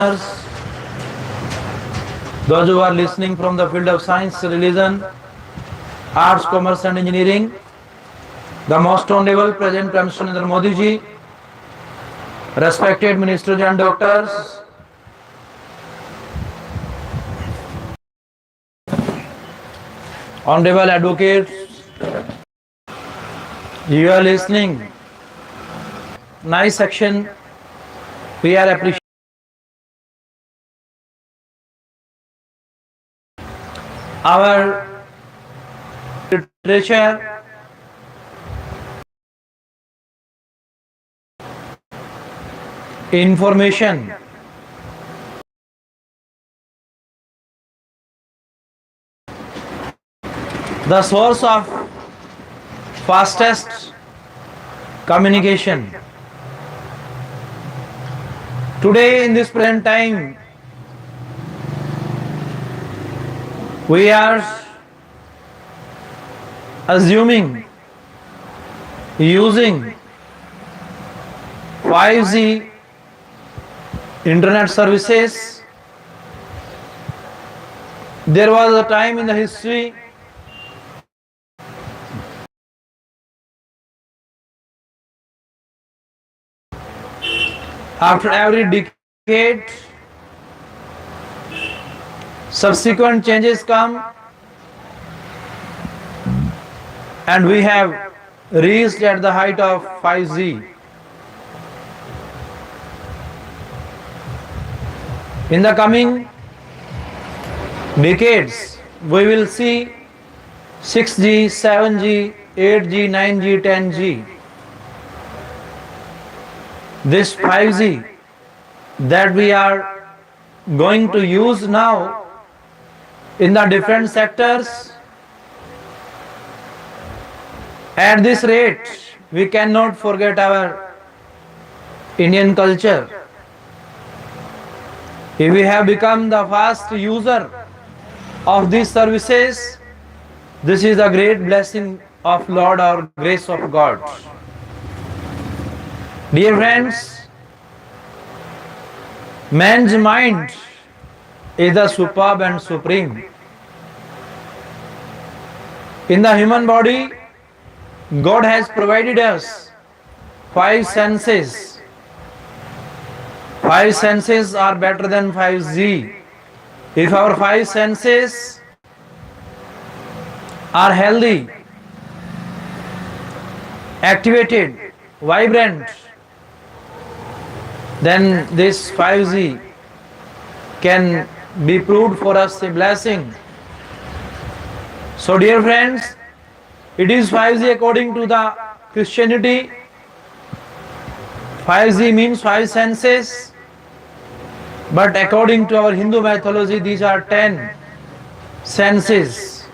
Those who are listening from the field of science, religion, arts, commerce and engineering, the most honorable President Prime Minister Narendra Modi ji, respected ministers and doctors, honorable advocates, you are listening. Nice section. We are appreciating our literature, information, the source of fastest communication. Today, in this present time, we are assuming using 5G internet services. There was a time in the history after every decade subsequent changes come and we have reached at the height of 5G. In the coming decades, we will see 6G, 7G, 8G, 9G, 10G. This 5G that we are going to use now in the different sectors, at this rate, we cannot forget our Indian culture. If we have become the fast user of these services, this is a great blessing of Lord or grace of God. Dear friends, man's mind is the superb and supreme. In the human body, God has provided us 5 senses. 5 senses are better than 5G. If our 5 senses are healthy, activated, vibrant, then this 5G can be proved for us a blessing. So dear friends, it is 5G according to the Christianity. 5G means 5 senses, but according to our Hindu mythology, these are 10 senses.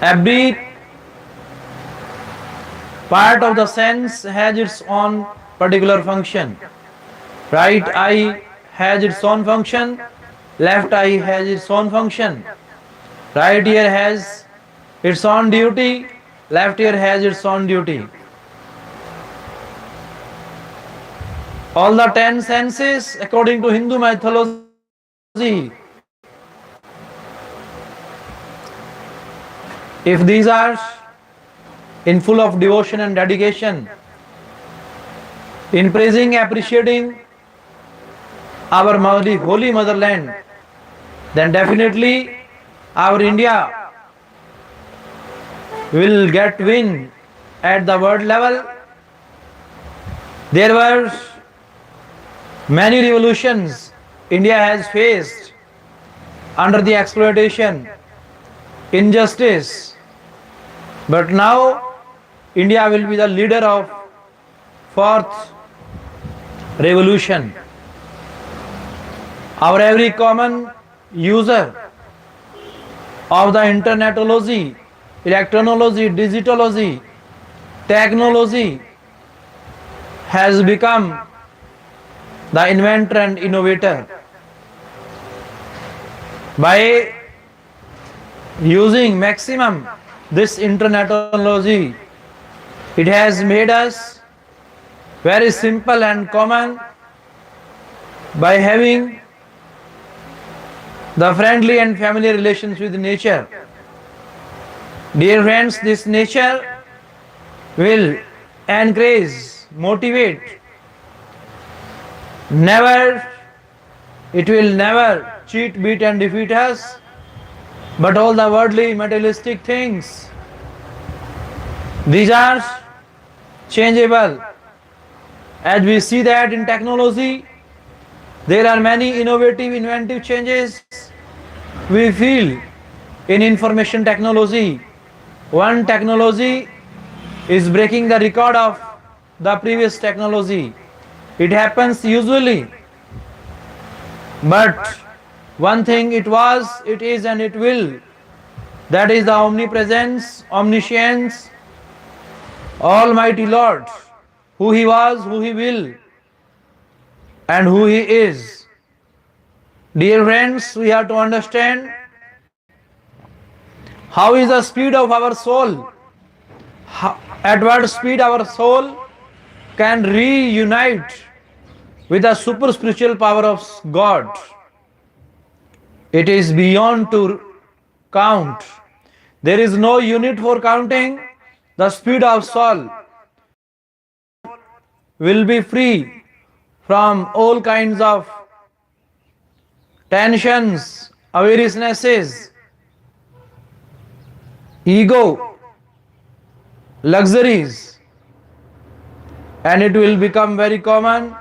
Every part of the sense has its own particular function. Right eye has its own function, left eye has its own function. Right ear has its own duty, left ear has its own duty. All the 10 senses according to Hindu mythology, if these are in full of devotion and dedication, in praising, appreciating our holy motherland, then definitely our India will get win at the world level. There were many revolutions India has faced under the exploitation, injustice, but now India will be the leader of 4th revolution. Our every common user of the internetology, electronology, digitology, technology has become the inventor and innovator. By using maximum this internetology, it has made us very simple and common by having the friendly and family relations with nature. Dear friends, this nature will encourage, motivate, never, it will never cheat, beat and defeat us, but all the worldly materialistic things, these are changeable. As we see that in technology, there are many innovative, inventive changes we feel in information technology. One technology is breaking the record of the previous technology. It happens usually, but one thing it was, it is, and it will. That is the omnipresence, omniscience, Almighty Lord, who He was, who He will, and who He is. Dear friends, we have to understand how is the speed of our soul, at what speed our soul can reunite with the super spiritual power of God. It is beyond to count. There is no unit for counting the speed of soul. Will be free from all kinds of tensions, avariciousnesses, ego, luxuries, and it will become very common,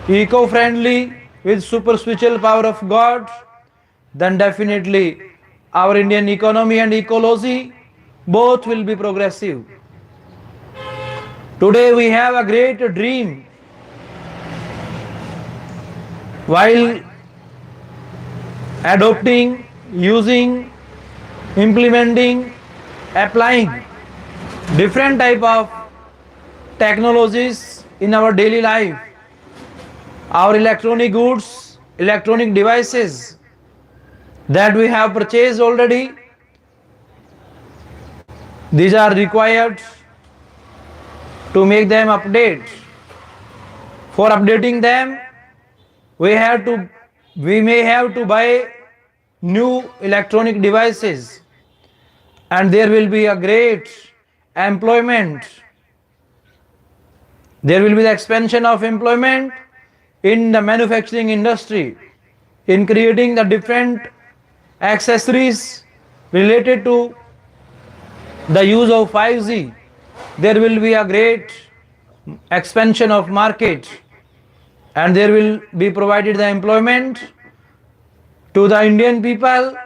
eco-friendly with super spiritual power of God. Then definitely our Indian economy and ecology both will be progressive. Today we have a great dream while adopting, using, implementing, applying different type of technologies in our daily life. Our electronic goods, electronic devices that we have purchased already, these are required to make them update. For updating them, we may have to buy new electronic devices, and there will be a great employment. There will be the expansion of employment in the manufacturing industry, in creating the different accessories related to the use of 5G. There will be a great expansion of market, and there will be provided the employment to the Indian people.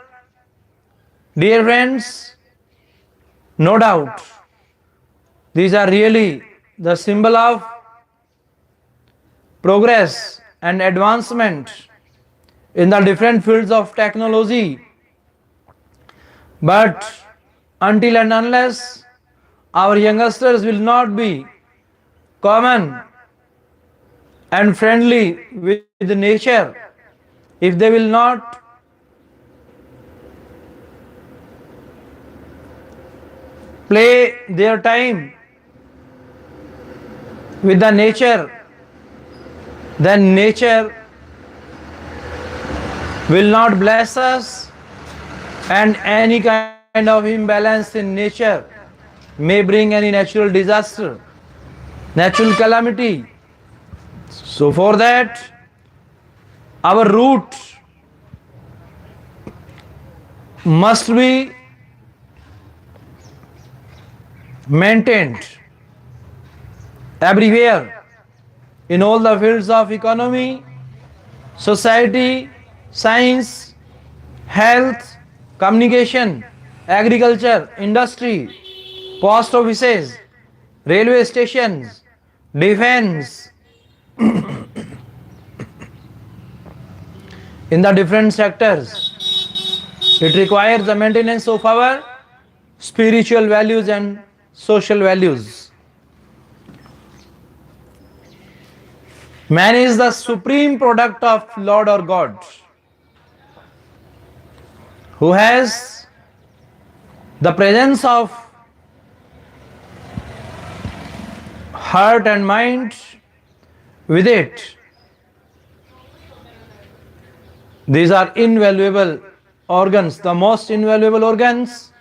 Dear friends, no doubt, these are really the symbol of progress and advancement in the different fields of technology. But until and unless our youngsters will not be common and friendly with nature, if they will not play their time with the nature, then nature will not bless us, and any kind of imbalance in nature may bring any natural disaster, natural calamity. So for that, our root must be maintained everywhere, in all the fields of economy, society, science, health, communication, agriculture, industry, post offices, railway stations, defense, in the different sectors. It requires the maintenance of our spiritual values and social values. Man is the supreme product of Lord or God, who has the presence of heart and mind with it. These are invaluable organs, the most invaluable organs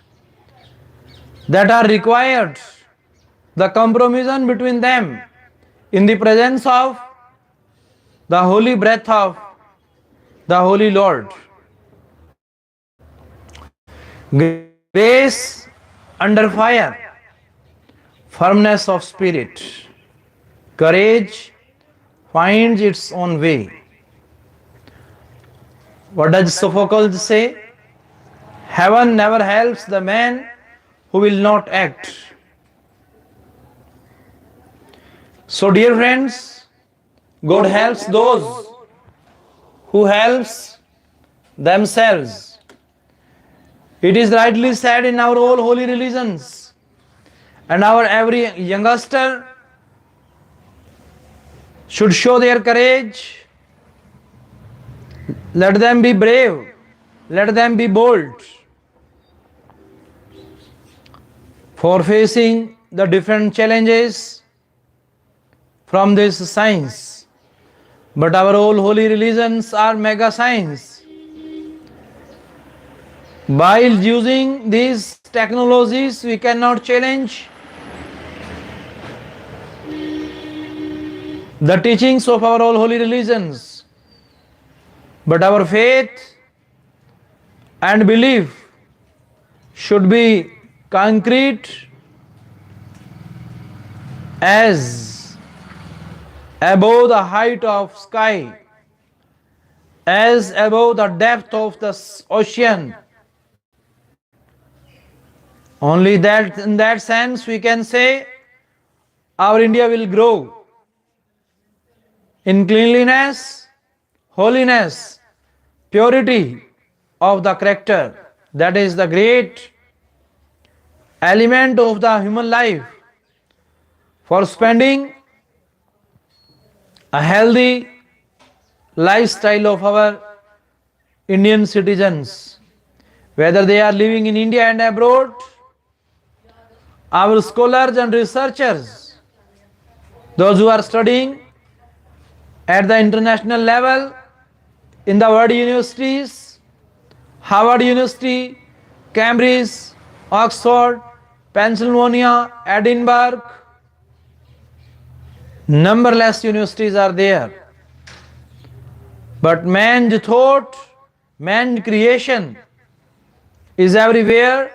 that are required. The compromise between them in the presence of the holy breath of the Holy Lord. Grace under fire, firmness of spirit, courage finds its own way. What does Sophocles say? Heaven never helps the man who will not act. So, dear friends, God helps those who helps themselves. It is rightly said in our all holy religions, and our every youngster should show their courage. Let them be brave. Let them be bold for facing the different challenges from this science. But our all holy religions are mega science. By using these technologies, we cannot challenge the teachings of our all holy religions. But our faith and belief should be concrete as above the height of sky, as above the depth of the ocean. Only that in that sense we can say our India will grow in cleanliness, holiness, purity of the character. That is the great element of the human life for spending a healthy lifestyle of our Indian citizens, whether they are living in India and abroad. Our scholars and researchers, those who are studying at the international level in the world universities, Harvard University, Cambridge, Oxford, Pennsylvania, Edinburgh, numberless universities are there. But man's thought, man's creation is everywhere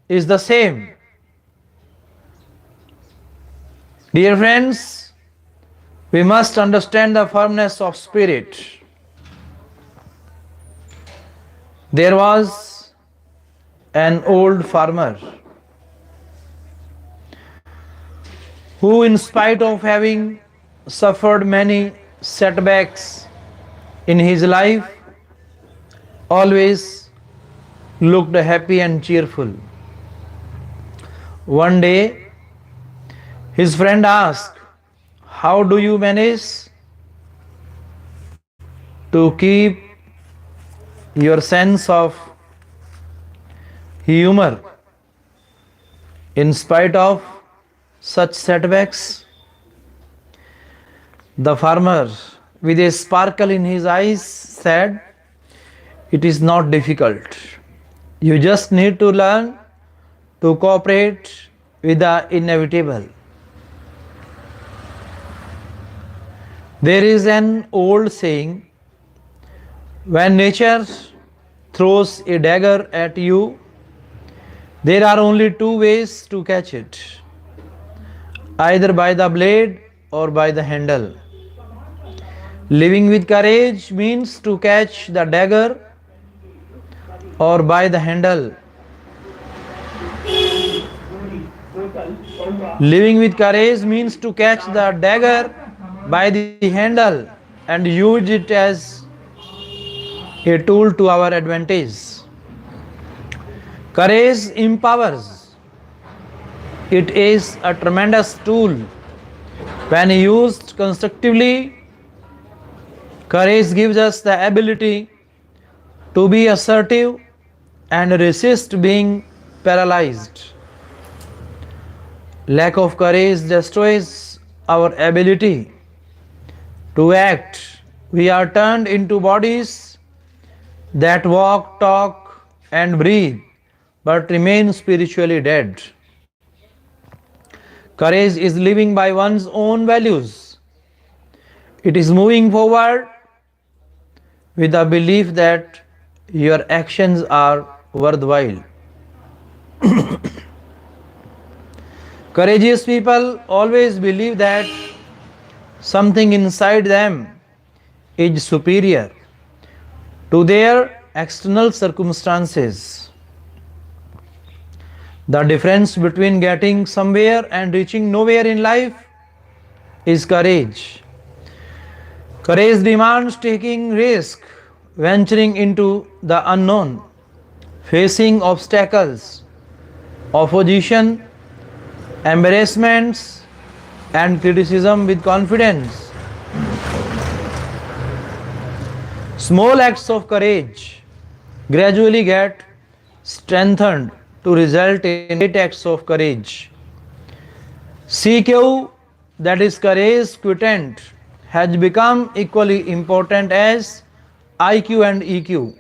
is the same. Dear friends, we must understand the firmness of spirit. There was an old farmer who, in spite of having suffered many setbacks in his life, always looked happy and cheerful. One day, his friend asked, "How do you manage to keep your sense of humor in spite of such setbacks?" The farmer, with a sparkle in his eyes, said, "It is not difficult. You just need to learn to cooperate with the inevitable." There is an old saying, when nature throws a dagger at you, there are only two ways to catch it, either by the blade or by the handle. Living with courage means to catch the dagger or by the handle. Living with courage means to catch the dagger by the handle and use it as a tool to our advantage. Courage empowers. It is a tremendous tool. When used constructively, courage gives us the ability to be assertive and resist being paralyzed. Lack of courage destroys our ability to act. We are turned into bodies that walk, talk, and breathe, but remain spiritually dead. Courage is living by one's own values. It is moving forward with the belief that your actions are worthwhile. Courageous people always believe that something inside them is superior to their external circumstances. The difference between getting somewhere and reaching nowhere in life is courage. Courage demands taking risk, venturing into the unknown, facing obstacles, opposition, embarrassments, and criticism with confidence. Small acts of courage gradually get strengthened to result in great acts of courage. CQ, that is courage quotient, has become equally important as IQ and EQ.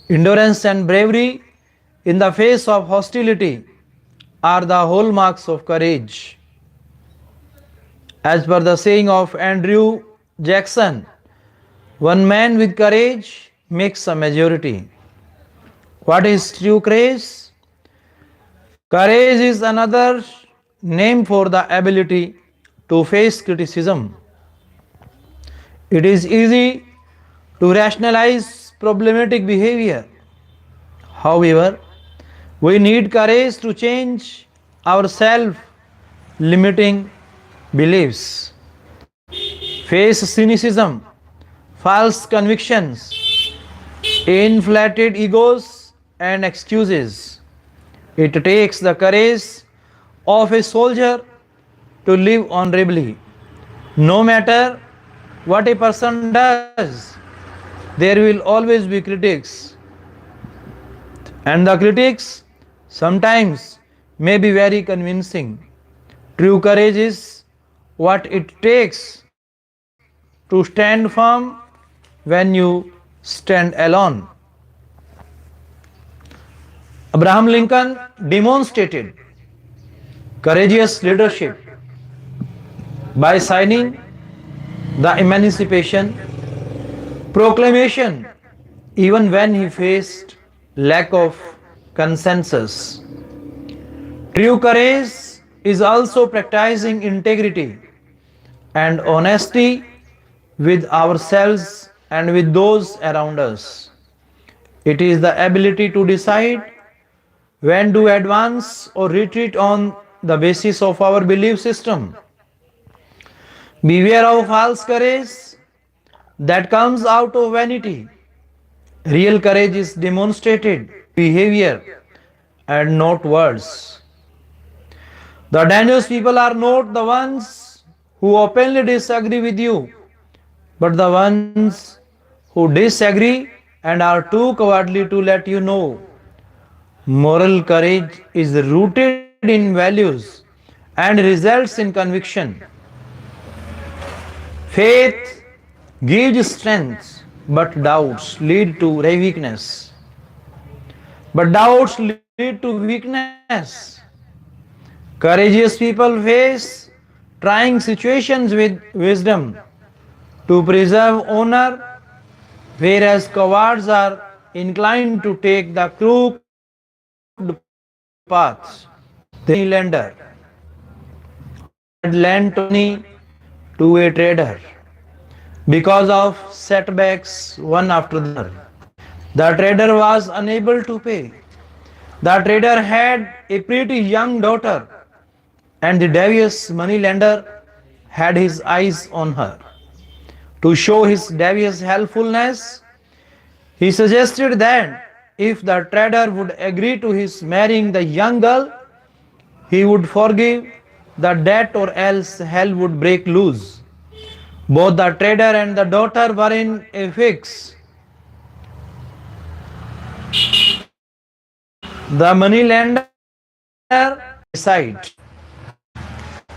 Endurance and bravery in the face of hostility are the hallmarks of courage. As per the saying of Andrew Jackson, one man with courage makes a majority. What is true courage? Courage is another name for the ability to face criticism. It is easy to rationalize problematic behavior. However, we need courage to change our self limiting beliefs, face cynicism, false convictions, inflated egos, and excuses. It takes the courage of a soldier to live honorably. No matter what a person does, there will always be critics, and the critics sometimes may be very convincing. True courage is what it takes to stand firm when you stand alone. Abraham Lincoln demonstrated courageous leadership by signing the Emancipation Proclamation even when he faced lack of consensus. True courage is also practicing integrity and honesty with ourselves and with those around us. It is the ability to decide when to advance or retreat on the basis of our belief system. Beware of false courage that comes out of vanity. Real courage is demonstrated behavior and not words. The dangerous people are not the ones who openly disagree with you, but the ones who disagree and are too cowardly to let you know. Moral courage is rooted in values and results in conviction. Faith gives strength, but doubts lead to weakness. But doubts lead to weakness. Courageous people face trying situations with wisdom to preserve honor, whereas cowards are inclined to take the crooked paths. There was a money lender who had lent money to a trader. Because of setbacks one after the other, the trader was unable to pay. The trader had a pretty young daughter, and the devious moneylender had his eyes on her. To show his devious helpfulness, he suggested that if the trader would agree to his marrying the young girl, he would forgive the debt or else hell would break loose. Both the trader and the daughter were in a fix. The moneylender decided.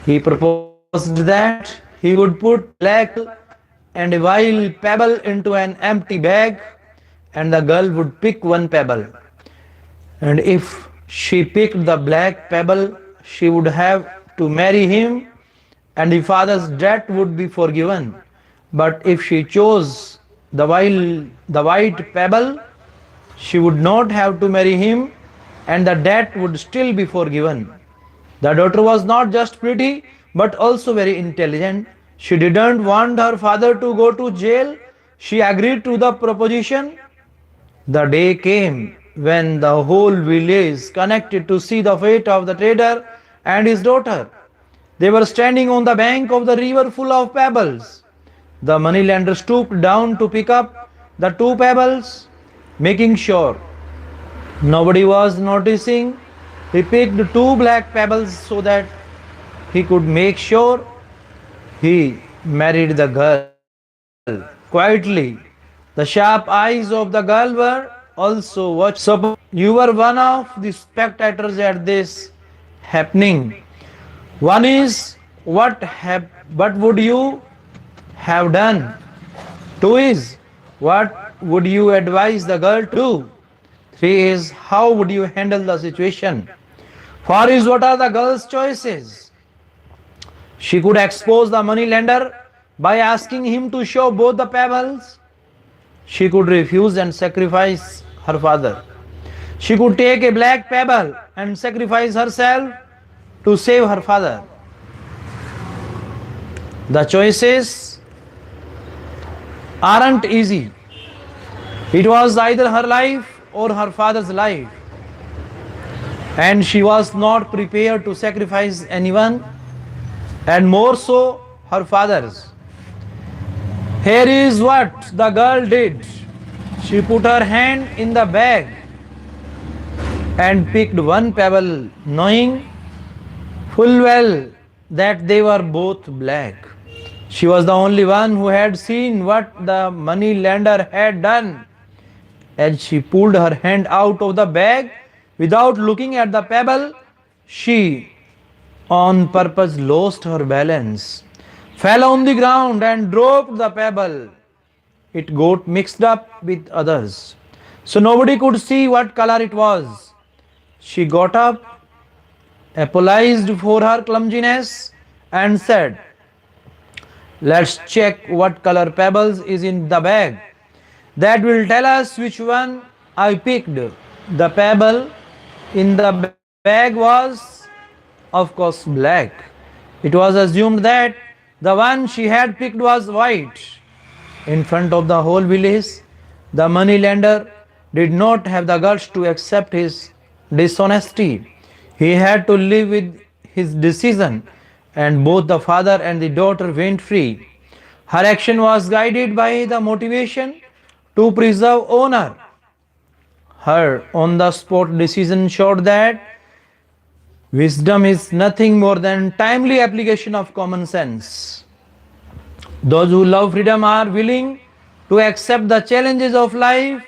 He proposed that he would put black and a vile pebble into an empty bag and the girl would pick one pebble. And if she picked the black pebble, she would have to marry him and the father's debt would be forgiven. But if she chose the white pebble, she would not have to marry him and the debt would still be forgiven. The daughter was not just pretty but also very intelligent. She didn't want her father to go to jail. She agreed to the proposition. The day came when the whole village connected to see the fate of the trader and his daughter. They were standing on the bank of the river full of pebbles. The moneylender stooped down to pick up the two pebbles, making sure nobody was noticing. He picked two black pebbles so that he could make sure he married the girl quietly. The sharp eyes of the girl were also watching. Suppose you were one of the spectators at this happening. One is what would you have done? Two is what would you advise the girl to do? Three is how would you handle the situation? Four is what are the girl's choices? She could expose the money lender by asking him to show both the pebbles. She could refuse and sacrifice her father. She could take a black pebble and sacrifice herself to save her father. The choices aren't easy. It was either her life or her father's life. And she was not prepared to sacrifice anyone, and more so her father's. Here is what the girl did. She put her hand in the bag and picked one pebble, knowing full well that they were both black. She was the only one who had seen what the money lender had done. As she pulled her hand out of the bag without looking at the pebble, she on purpose lost her balance, fell on the ground and dropped the pebble. It got mixed up with others, so nobody could see what color it was. She got up, apologized for her clumsiness, and said, "Let's check what color pebbles is in the bag. That will tell us which one I picked." The pebble in the bag was, of course, black. It was assumed that the one she had picked was white. In front of the whole village, the money lender did not have the guts to accept his dishonesty. He had to live with his decision, and both the father and the daughter went free. Her action was guided by the motivation to preserve honor. Her on the spot decision showed that wisdom is nothing more than timely application of common sense. Those who love freedom are willing to accept the challenges of life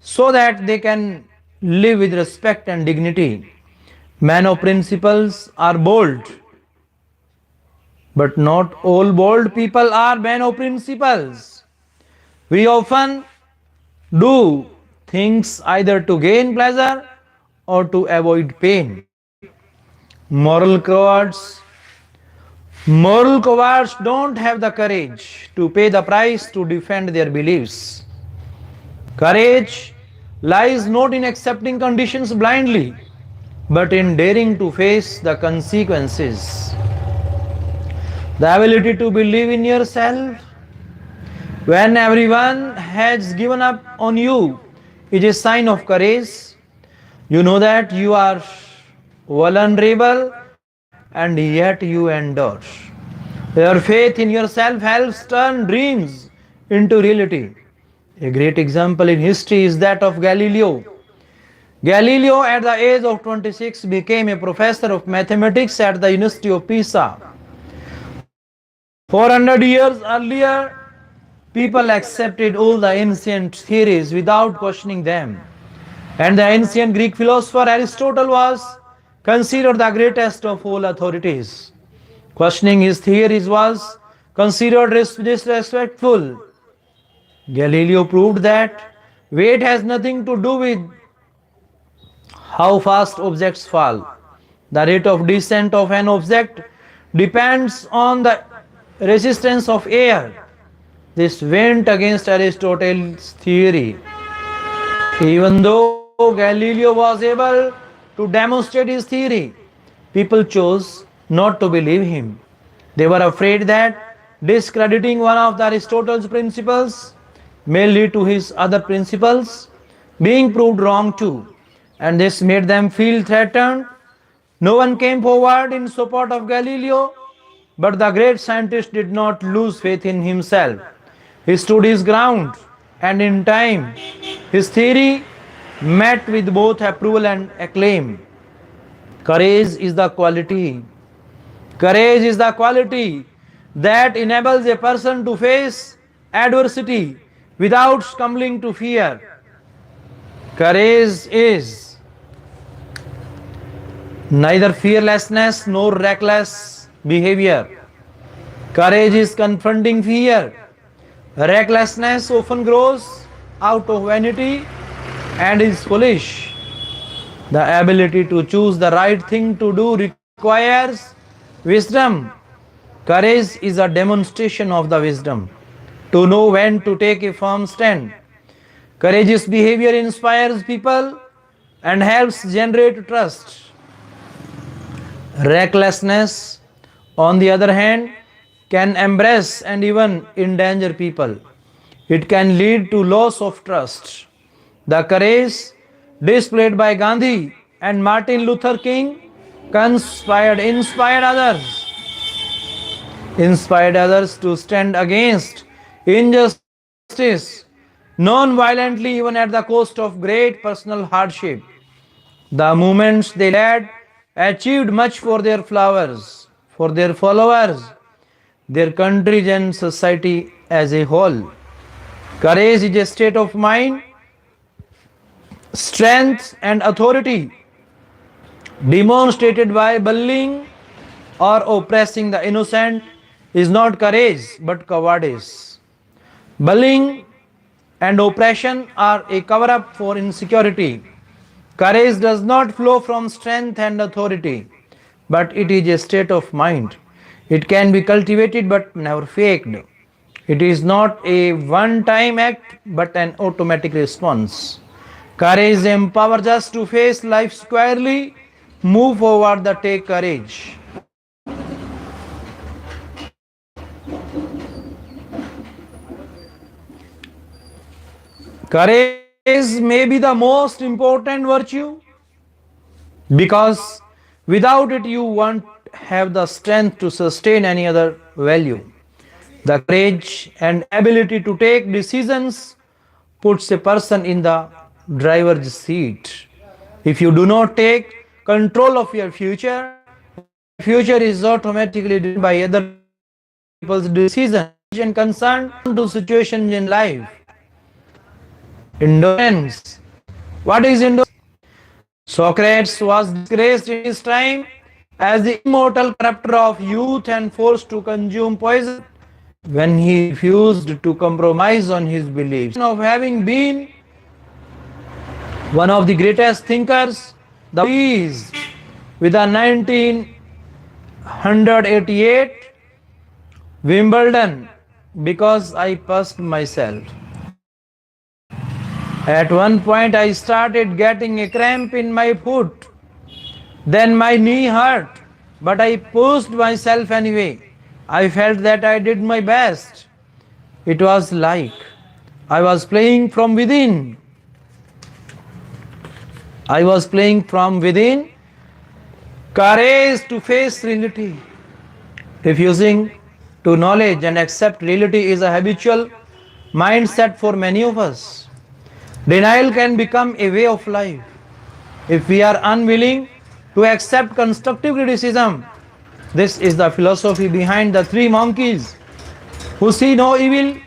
so that they can live with respect and dignity. Men of principles are bold, but not all bold people are men of principles. We often do things either to gain pleasure or to avoid pain. Moral cowards Moral cowards don't have the courage to pay the price to defend their beliefs. Courage lies not in accepting conditions blindly, but in daring to face the consequences. The ability to believe in yourself when everyone has given up on you is a sign of courage. You know that you are vulnerable and yet you endure. Your faith in yourself helps turn dreams into reality. A great example in history is that of Galileo. Galileo, at the age of 26, became a professor of mathematics at the University of Pisa. 400 years earlier, people accepted all the ancient theories without questioning them. And the ancient Greek philosopher Aristotle was considered the greatest of all authorities. Questioning his theories was considered disrespectful. Galileo proved that Weight has nothing to do with how fast objects fall. The rate of descent of an object depends on the resistance of air. This went against Aristotle's theory. Even though Galileo was able to demonstrate his theory, people chose not to believe him. They were afraid that discrediting one of the Aristotle's principles may lead to his other principles being proved wrong too, and this made them feel threatened. No one came forward in support of Galileo, but the great scientist did not lose faith in himself. He stood his ground, and in time, his theory met with both approval and acclaim. Courage is the quality. Courage is the quality that enables a person to face adversity without succumbing to fear. Courage is neither fearlessness nor reckless behavior. Courage is confronting fear. Recklessness often grows out of vanity and is foolish. The ability to choose the right thing to do requires wisdom. Courage is a demonstration of the wisdom to know when to take a firm stand. Courageous behavior inspires people and helps generate trust. Recklessness, on the other hand, can embrace and even endanger people. It can lead to loss of trust. The courage displayed by Gandhi and Martin Luther King inspired others to stand against injustice non-violently even at the cost of great personal hardship. The movements they led achieved much for their followers, their countries and society as a whole. Courage is a state of mind, strength and authority demonstrated by bullying or oppressing the innocent is not courage but cowardice. Bullying and oppression are a cover up for insecurity. Courage does not flow from strength and authority, but it is a state of mind. It can be cultivated but never faked. It is not a one time act but an automatic response. Courage empowers us to face life squarely, move forward the take courage. Courage may be the most important virtue because without it you won't have the strength to sustain any other value. The courage and ability to take decisions puts a person in the driver's seat. If you do not take control of your future is automatically driven by other people's decisions and concern to situations in life. Indolence. What is indolence? Socrates was disgraced in his time as the immortal corrupter of youth and forced to consume poison when he refused to compromise on his beliefs. Of having been one of the greatest thinkers, the is with the 1988 Wimbledon because I puzzled myself. At one point I started getting a cramp in my foot. Then my knee hurt, but I pushed myself anyway. I felt that I did my best. It was like I was playing from within. I was playing from within. Courage to face reality. Refusing to knowledge and accept reality is a habitual mindset for many of us. Denial can become a way of life. If we are unwilling to accept constructive criticism, this is the philosophy behind the three monkeys who see no evil,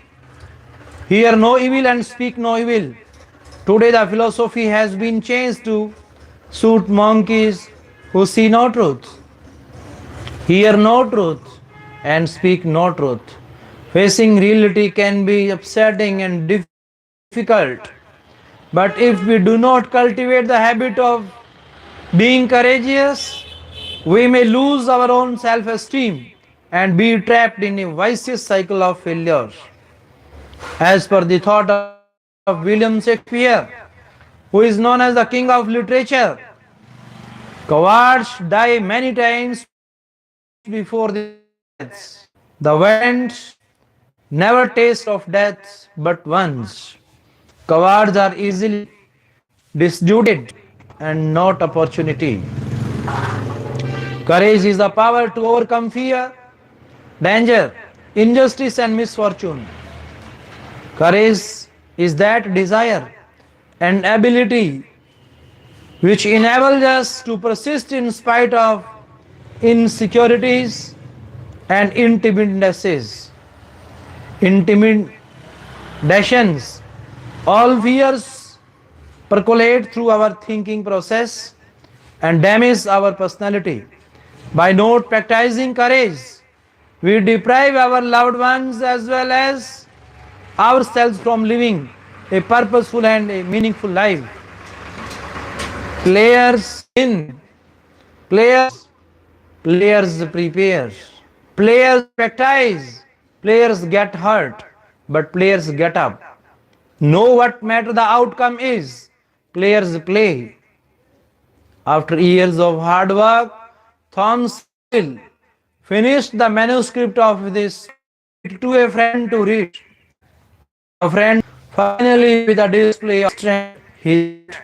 hear no evil, and speak no evil. Today, the philosophy has been changed to suit monkeys who see no truth, hear no truth, and speak no truth. Facing reality can be upsetting and difficult. But if we do not cultivate the habit of being courageous, we may lose our own self esteem and be trapped in a vicious cycle of failure. As per the thought of William Shakespeare, who is known as the king of literature, cowards die many times before their deaths. The valiant never taste of death but once. Cowards are easily disjudged and not opportunity. Courage is the power to overcome fear, danger, injustice, and misfortune. Courage is that desire and ability which enables us to persist in spite of insecurities and intimidations. All fears percolate through our thinking process and damage our personality. By not practicing courage, we deprive our loved ones as well as ourselves from living a purposeful and a meaningful life. Players win, players, players prepare, players practice, players get hurt, but players get up. Know what matter the outcome is. Players play. After years of hard work, Thomas Hill finished the manuscript of this to a friend to read. The friend finally, with a display of strength, he said,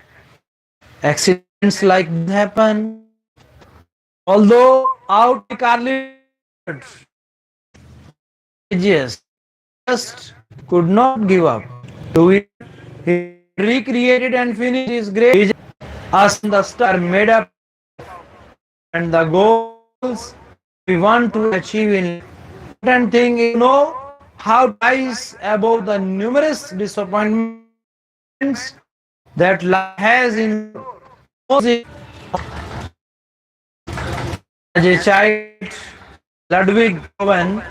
accidents like this happen. Although out Carly just could not give up. To it, he recreated and finished his great us the star made up and the goals we want to achieve in life. Important thing is to know how to rise above the numerous disappointments that life has in store. As a child, Ludwig Beethoven,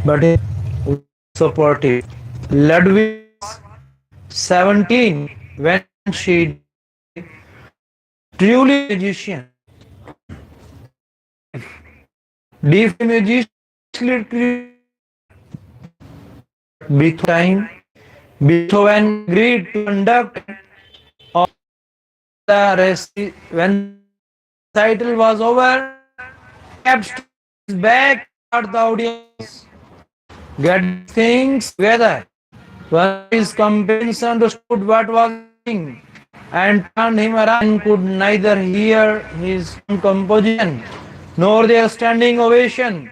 but he was supportive. Ludwig was 17 when she truly musician, deeply musically time. Beethoven agreed to conduct all the rest. When the recital was over, kept his back toward the audience, get things together. One of his companions understood what was happening and turned him around and could neither hear his own composition nor their standing ovation,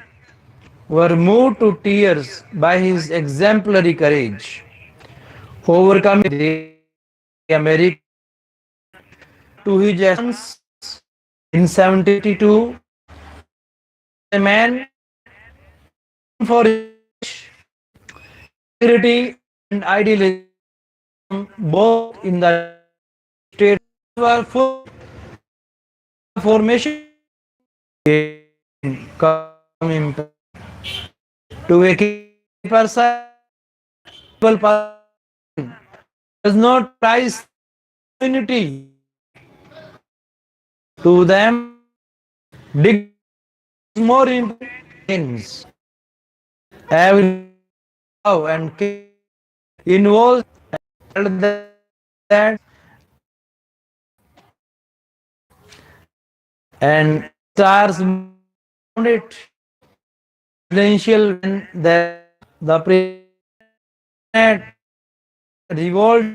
were moved to tears by his exemplary courage. Overcoming the American to his essence in 1782, a man for his integrity and idealism, both in the state were full formation come to a person does not price unity to them dig more importance. Every love and care involves that and stars around it potential when the planet revolves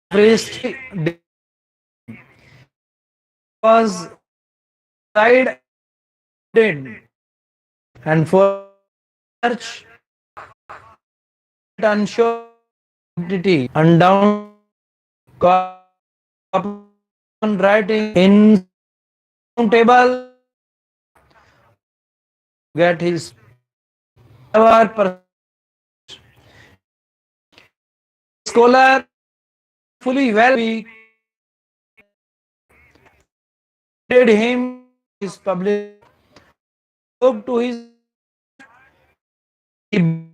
priest was side and for church unsure identity and down writing in table get his ever scholar fully well we did him his public He looked to his left. He